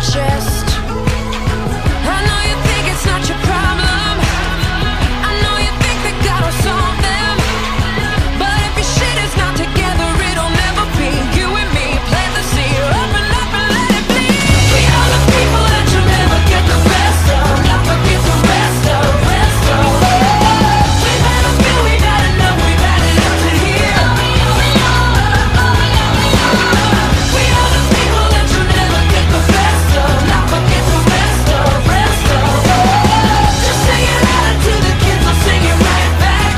chest. I know you think it's not your problem. I know you think that God will solve them. But if your shit is not together, it'll never be. You and me, plant the seed, open up and let it bleed. We are the people that you'll never get the best of, not forget the rest of, rest of. We've had a few, we've had enough, we've had it up to here. We are the people that you'll never get the best of, not forget the rest of, rest of. Just sing it out to the kids, I'll sing it right back.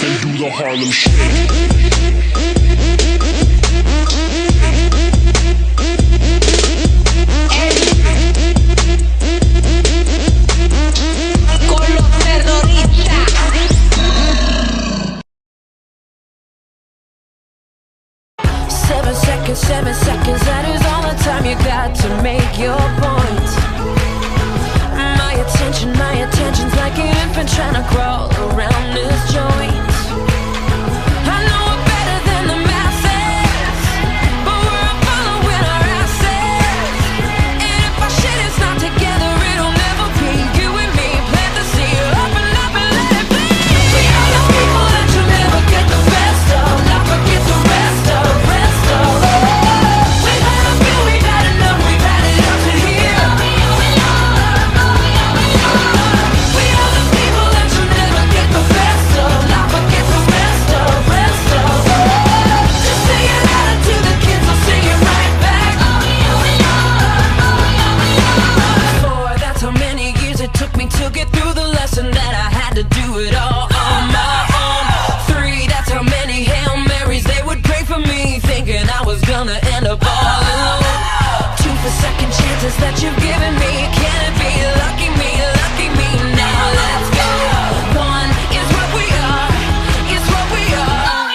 And do the Harlem Shake. Con los terroristas. 7 seconds, that is all the time you got to make your point. My attention's like an infant trying to crawl around this joint. I know we're better than the masses, but we're following our asses. And if our shit is not together, it'll never be. You and me, plant the seed, open up and let it bleed. We are the people that you'll never get the best of, not forget the rest of, rest of. We've had a few, we've had enough, we've had it up to here. We are the people that you'll never get the best of, not forget the rest of, rest of. Just sing it out to the kids, I'll sing it right back. 4, that's how many years it took me to get through the lesson that I had to do it all on my own. 3, that's how many Hail Marys they would pray for me, thinking I was gonna end up all alone. 2 for second chances that you've given me. Can it be lucky me, now let's go. 1 is what we are, is what we are.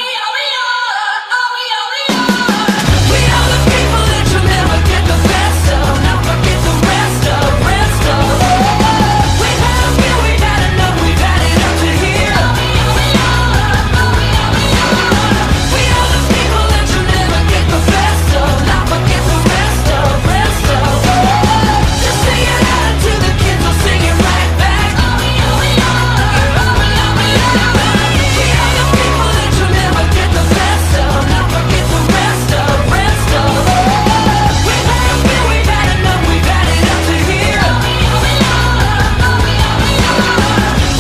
We are the people that you'll never get the best of, not forget the rest of, rest of. We've had a few, we've had enough, we've had it up to here. We are the people that you'll never get the best of, not forget the rest of, rest of. Just sing it out to the kids, I'll sing it right back. We are the people that you'll never get the best of, not forget the rest of, rest of. We've had a few, we've had enough, we've had it up to here.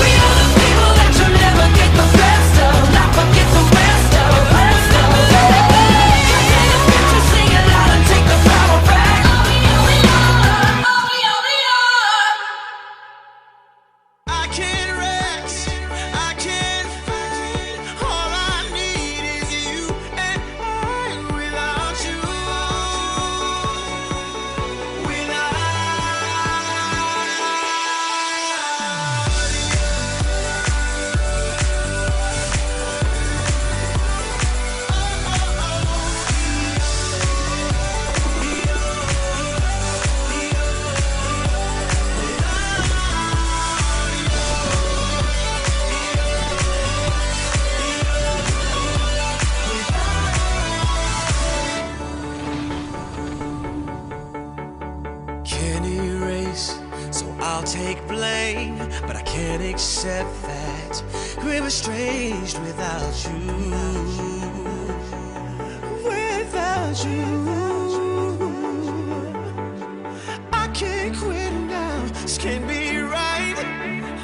We are the people that you'll never get the best of, not forget the rest of, rest of. Just sing it out and take the power back. I can't rest, I can't fight. All I need is you and I. Without you, can't erase, so I'll take blame, but I can't accept that we're estranged without you. Without you, I can't quit now. This can't be right.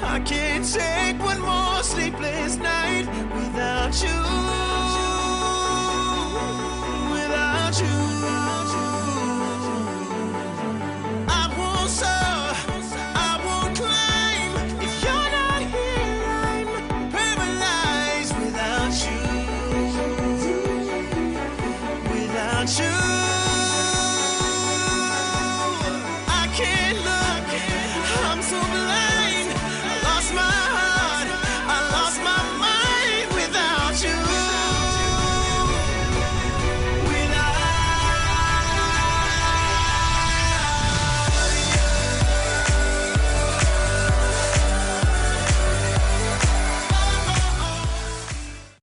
I can't take